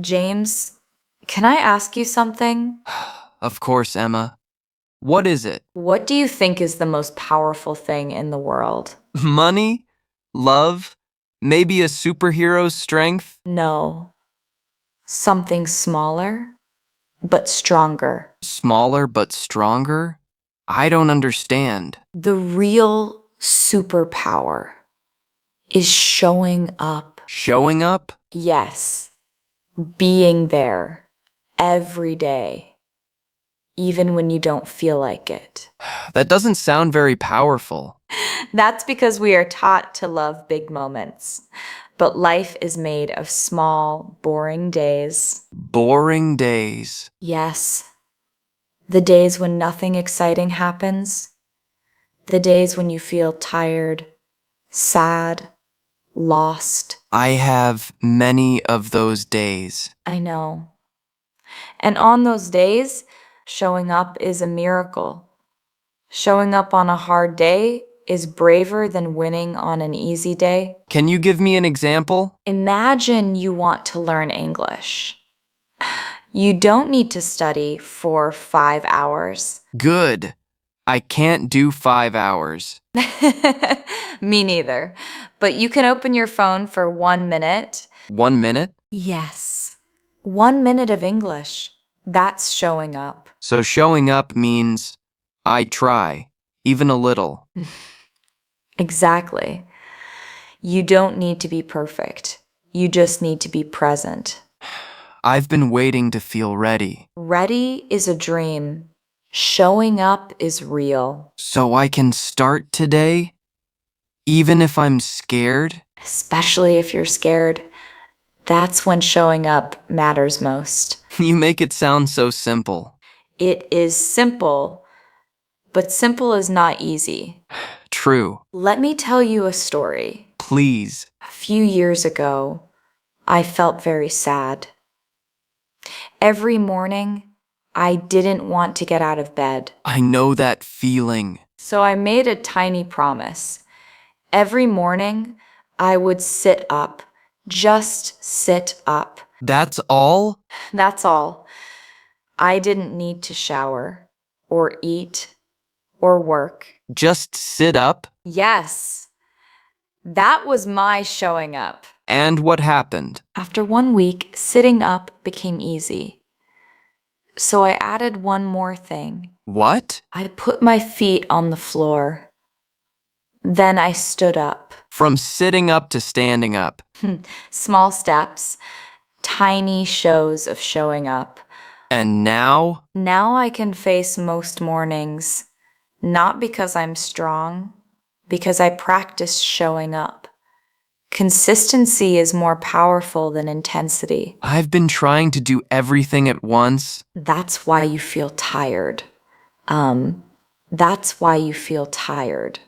James, can I ask you something? Of course, Emma. What is it? What do you think is the most powerful thing in the world? Money? Love? Maybe a superhero's strength? No, something smaller, but stronger. Smaller but stronger? I don't understand. The real superpower is showing up. Showing up? Yes, being there every day, even when you don't feel like it. That doesn't sound very powerful. That's because we are taught to love big moments. But life is made of small, boring days. Boring days. Yes, the days when nothing exciting happens. The days when you feel tired, sad, lost. I have many of those days. I know. And on those days, showing up is a miracle. Showing up on a hard day is braver than winning on an easy day. Can you give me an example? Imagine you want to learn English. You don't need to study for 5 hours. Good. I can't do 5 hours. Me neither. But you can open your phone for 1 minute. 1 minute? Yes. 1 minute of English. That's showing up. So showing up means I try, even a little. Exactly. You don't need to be perfect. You just need to be present. I've been waiting to feel ready, Ready is a dream. Showing up is real. so I can start today, even if I'm scared. Especially if you're scared. That's when showing up matters most. You make it sound so simple. It is simple, but simple is not easy. True. Let me tell you a story. Please. A few years ago, I felt very sad. Every morning, I didn't want to get out of bed. I know that feeling. So I made a tiny promise. Every morning, I would sit up. Just sit up. That's all? That's all. I didn't need to shower, or eat, or work. Just sit up? Yes, that was my showing up. And what happened? After 1 week, sitting up became easy. So I added one more thing. What? I put my feet on the floor. Then I stood up. From sitting up to standing up. Small steps, tiny shows of showing up. And now? Now I can face most mornings, not because I'm strong, because I practice showing up. Consistency is more powerful than intensity. I've been trying to do everything at once. That's why you feel tired. That's why you feel tired.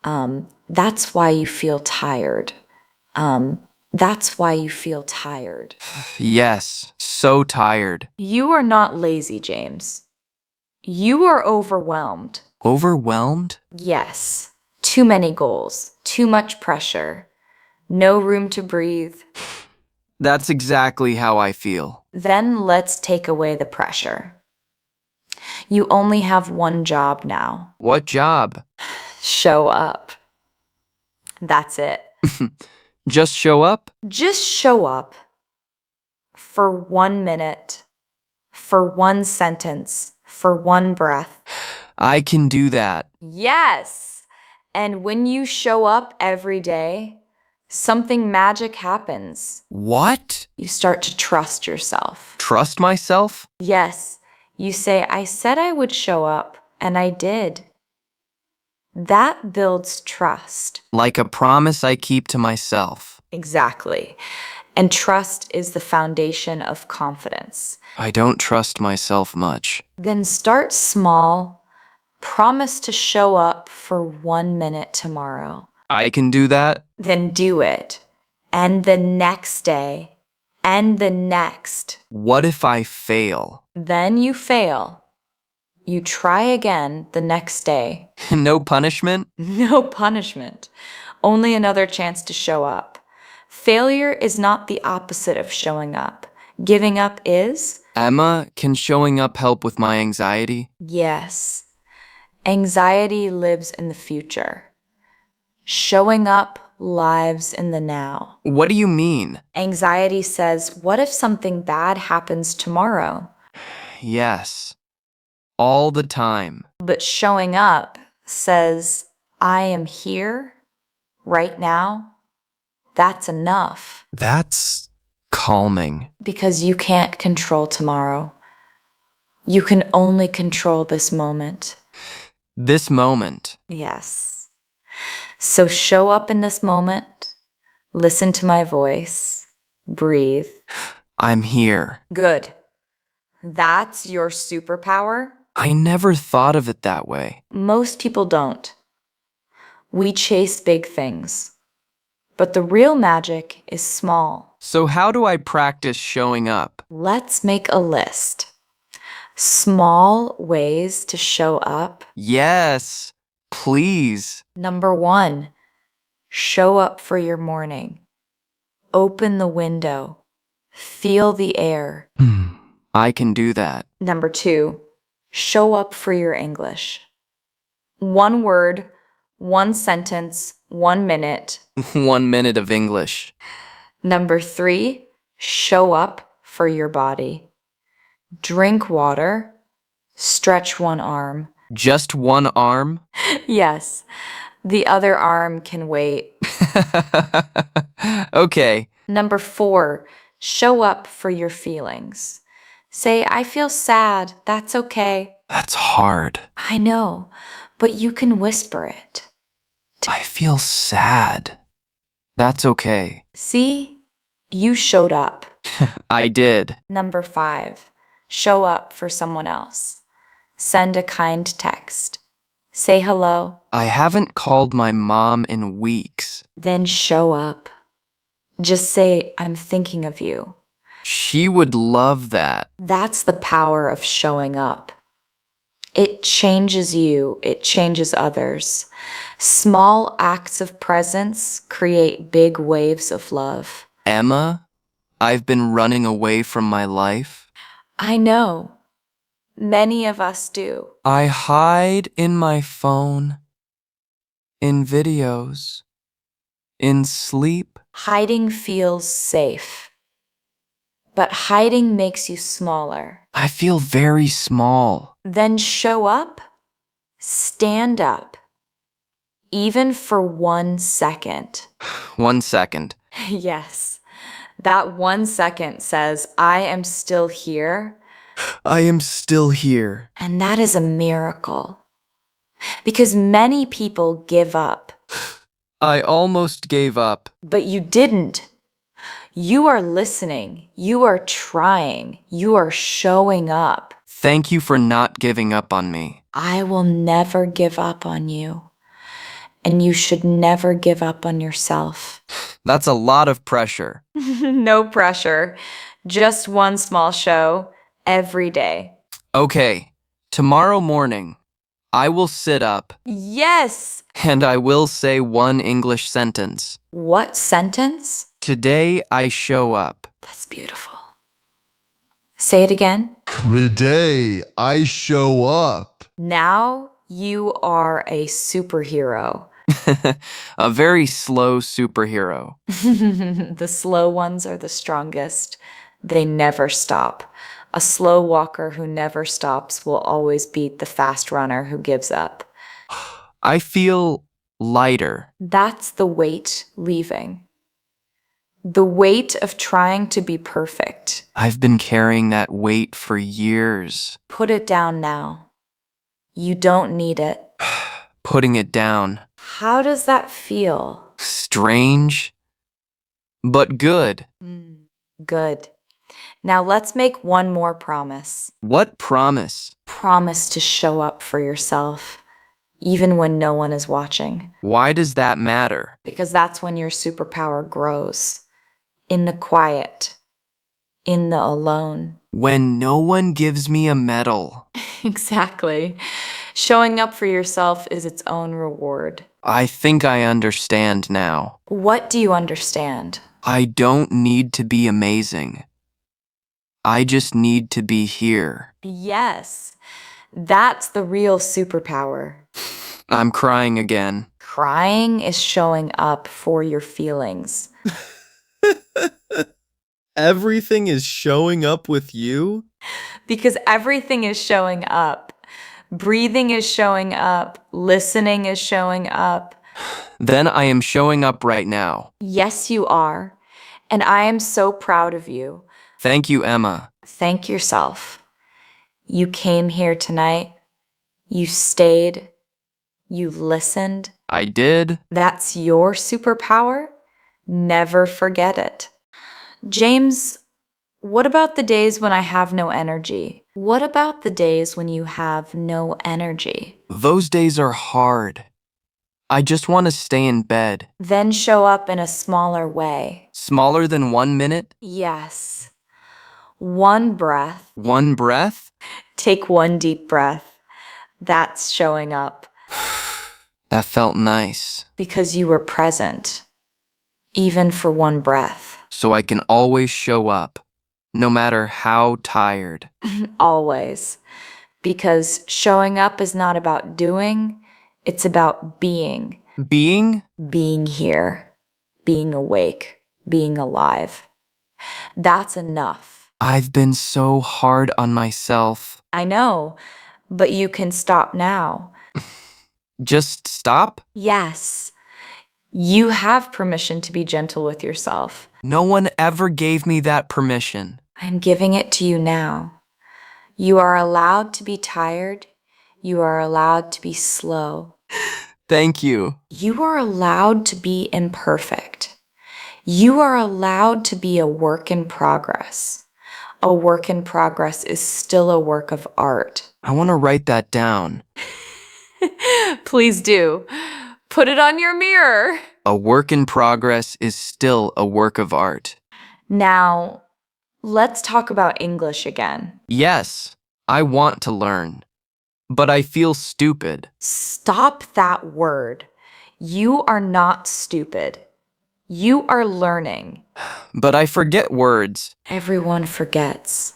That's why you feel tired. That's why you feel tired. Yes, so tired. You are not lazy, James. You are overwhelmed. Overwhelmed? Yes. Too many goals, too much pressure, no room to breathe. That's exactly how I feel. Then let's take away the pressure. You only have one job now. What job? Show up. That's it. Just show up? Just show up. For 1 minute. For one sentence. For one breath. I can do that. Yes! And when you show up every day, something magic happens. What? You start to trust yourself. Trust myself? Yes, you say, I said I would show up, and I did. That builds trust. Like a promise I keep to myself. Exactly. And trust is the foundation of confidence. I don't trust myself much. Then start small. Promise to show up for 1 minute tomorrow. I can do that? Then do it. And the next day. And the next. What if I fail? Then you fail. You try again the next day. No punishment? No punishment. Only another chance to show up. Failure is not the opposite of showing up. Giving up is? Emma, can showing up help with my anxiety? Yes. Anxiety lives in the future. Showing up lives in the now. What do you mean? Anxiety says, what if something bad happens tomorrow? Yes, all the time. But showing up says, I am here right now. That's enough That's calming. because you can't control tomorrow. You can only control this moment. This moment. Yes. So show up in this moment, listen to my voice, breathe. I'm here. Good. That's your superpower? I never thought of it that way. Most people don't. We chase big things, but the real magic is small. So how do I practice showing up? Let's make a list. Small ways to show up. Yes, please. Number 1, show up for your morning. Open the window. Feel the air. I can do that. Number 2, show up for your English. 1 word, 1 sentence, 1 minute. 1 minute of English. Number 3, show up for your body. Drink water. Stretch 1 arm. Just one arm? Yes, the other arm can wait. Okay. Number 4, show up for your feelings. Say, I feel sad. That's okay. That's hard. I know, but you can whisper it. I feel sad. That's okay. See, you showed up. I did. Number 5, show up for someone else. Send a kind text. Say hello, I haven't called my mom in weeks. then show up. Just say, I'm thinking of you. She would love that. That's the power of showing up. It changes you, it changes others. Small acts of presence create big waves of love. Emma, I've been running away from my life. I know. Many of us do. I hide in my phone, in videos, in sleep. Hiding feels safe. But hiding makes you smaller. I feel very small. Then show up, stand up, even for 1 second. 1 second. Yes, that 1 second says, I am still here, I am still here. and that is a miracle. Because many people give up, I almost gave up. but you didn't. You are listening, you are trying, you are showing up. Thank you for not giving up on me. I will never give up on you. And you should never give up on yourself. That's a lot of pressure. No pressure. Just one small show every day. Okay, tomorrow morning, I will sit up Yes! and I will say 1 English sentence. What sentence? Today I show up. That's beautiful. Say it again. Today, I show up. Now you are a superhero. A very slow superhero. The slow ones are the strongest. They never stop. A slow walker who never stops will always beat the fast runner who gives up. I feel lighter. That's the weight leaving. The weight of trying to be perfect. I've been carrying that weight for years. Put it down now. You don't need it. Putting it down. How does that feel? Strange, but good. Good. Now let's make one more promise. What promise? Promise to show up for yourself, even when no one is watching. Why does that matter? Because that's when your superpower grows. In the quiet, in the alone. When no one gives me a medal. Exactly. Showing up for yourself is its own reward. I think I understand now. What do you understand? I don't need to be amazing. I just need to be here. Yes, that's the real superpower. I'm crying again. Crying is showing up for your feelings. Everything is showing up with you? Because everything is showing up. Breathing is showing up. Listening is showing up. Then I am showing up right now. Yes, you are. And I am so proud of you. Thank you, Emma. Thank yourself. You came here tonight. You stayed. You listened. I did. That's your superpower. Never forget it. James, what about the days when I have no energy? What about the days when you have no energy? Those days are hard. I just want to stay in bed. Then show up in a smaller way. Smaller than 1 minute? Yes. One breath. 1 breath? Take one deep breath. That's showing up That felt nice. because you were present, even for one breath. So I can always show up, no matter how tired. Always. Because showing up is not about doing, it's about being. Being? Being here, being awake, being alive. That's enough. I've been so hard on myself. I know, but you can stop now. Just stop? Yes, you have permission to be gentle with yourself. No one ever gave me that permission. I'm giving it to you now. You are allowed to be tired. You are allowed to be slow. Thank you. You are allowed to be imperfect. You are allowed to be a work in progress. A work in progress is still a work of art. I want to write that down. Please do. Put it on your mirror. A work in progress is still a work of art. Now, let's talk about English again. Yes, I want to learn. But I feel stupid. Stop that word. You are not stupid. You are learning. But I forget words. Everyone forgets.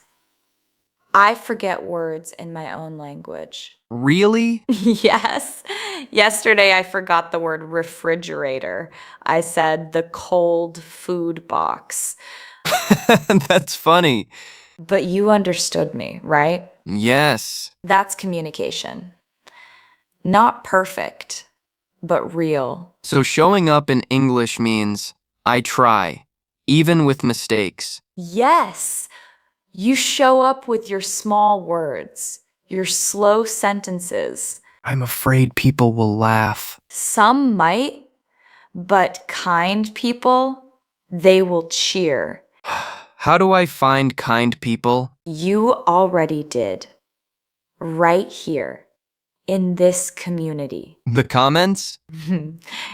I forget words in my own language. Really? Yes. Yesterday I forgot the word refrigerator. I said the cold food box. That's funny. But you understood me, right? Yes. That's communication. Not perfect, but real. So showing up in English means I try, even with mistakes. Yes. You show up with your small words, your slow sentences. I'm afraid people will laugh. Some might, but kind people, they will cheer. How do I find kind people? You already did. Right here, in this community. The comments?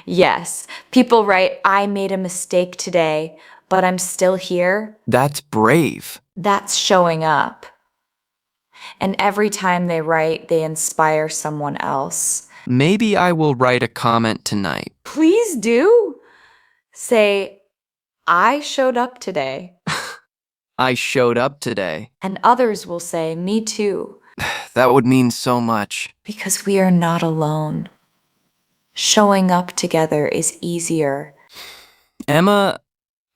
Yes, people write, I made a mistake today, but I'm still here. That's brave. That's showing up. And every time they write, they inspire someone else. Maybe I will write a comment tonight. Please do. Say, I showed up today. I showed up today. And others will say, me too. That would mean so much. Because we are not alone. Showing up together is easier. Emma,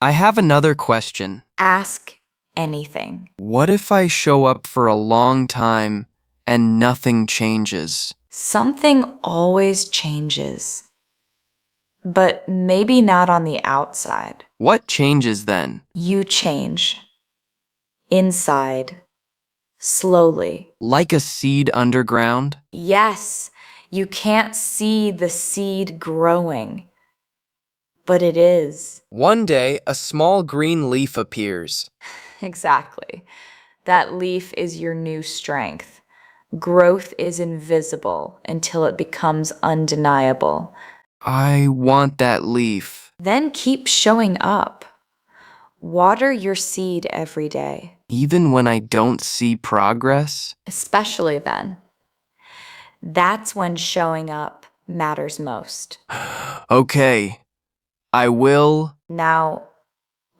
I have another question. Ask anything. What if I show up for a long time and nothing changes? Something always changes. But maybe not on the outside. What changes then? You change. Inside. Slowly. Like a seed underground? Yes, you can't see the seed growing. But it is. One day, a small green leaf appears. Exactly. That leaf is your new strength. Growth is invisible until it becomes undeniable. I want that leaf. Then keep showing up. Water your seed every day, Even when I don't see progress? especially then. That's when showing up matters most. Okay, I will. Now,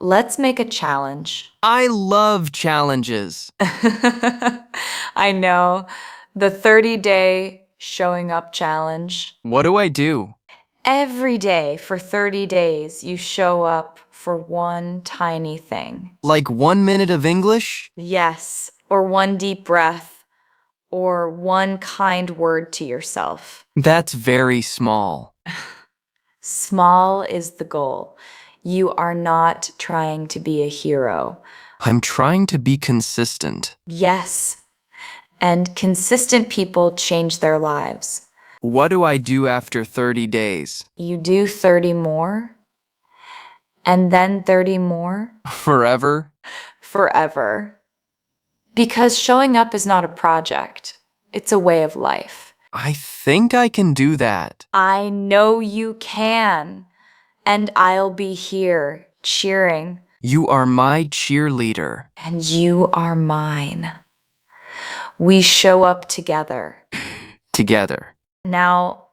Let's make a challenge. I love challenges. I know. The 30-day showing up challenge. What do I do? Every day for 30 days, you show up for one tiny thing. Like 1 minute of English? Yes, or one deep breath, or one kind word to yourself. That's very small. Small is the goal. You are not trying to be a hero. I'm trying to be consistent. Yes, and consistent people change their lives. What do I do after 30 days? You do 30 more, and then 30 more, Forever? forever. Because showing up is not a project, it's a way of life. I think I can do that. I know you can, and I'll be here cheering, You are my cheerleader. and you are mine. We show up together. Together. Now,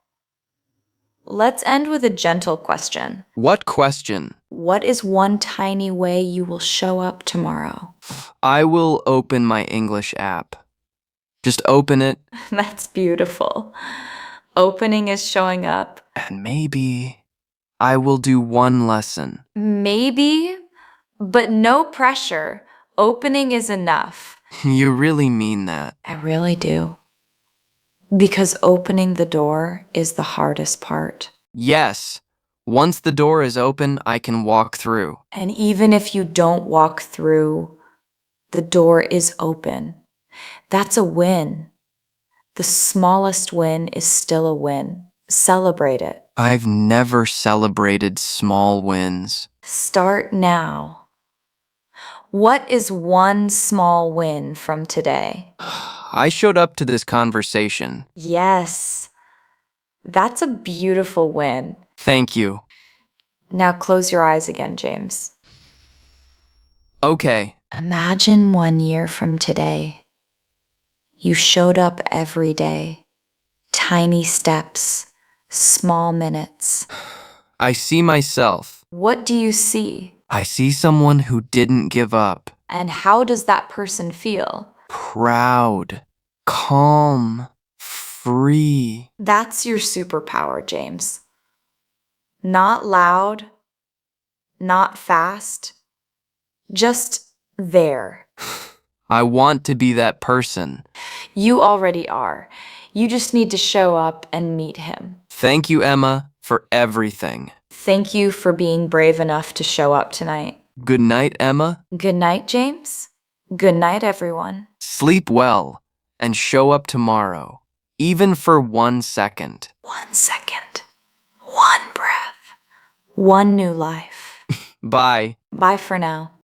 let's end with a gentle question. What question? What is one tiny way you will show up tomorrow? I will open my English app. Just open it, That's beautiful. Opening is showing up. and maybe I will do one lesson. Maybe, but no pressure. Opening is enough. You really mean that. I really do. Because opening the door is the hardest part. Yes. Once the door is open, I can walk through. And even if you don't walk through, the door is open. That's a win. The smallest win is still a win. Celebrate it. I've never celebrated small wins. Start now. What is one small win from today? I showed up to this conversation. Yes, that's a beautiful win. Thank you. Now close your eyes again, James. Okay. Imagine 1 year from today. You showed up every day. Tiny steps, small minutes. I see myself. What do you see? I see someone who didn't give up. And how does that person feel? Proud, calm, free. That's your superpower, James. Not loud, not fast, just there. I want to be that person. You already are. You just need to show up and meet him. Thank you, Emma, for everything. Thank you for being brave enough to show up tonight. Good night, Emma. Good night, James. Good night, everyone. Sleep well and show up tomorrow, even for 1 second. 1 second, one breath, one new life. Bye. Bye for now.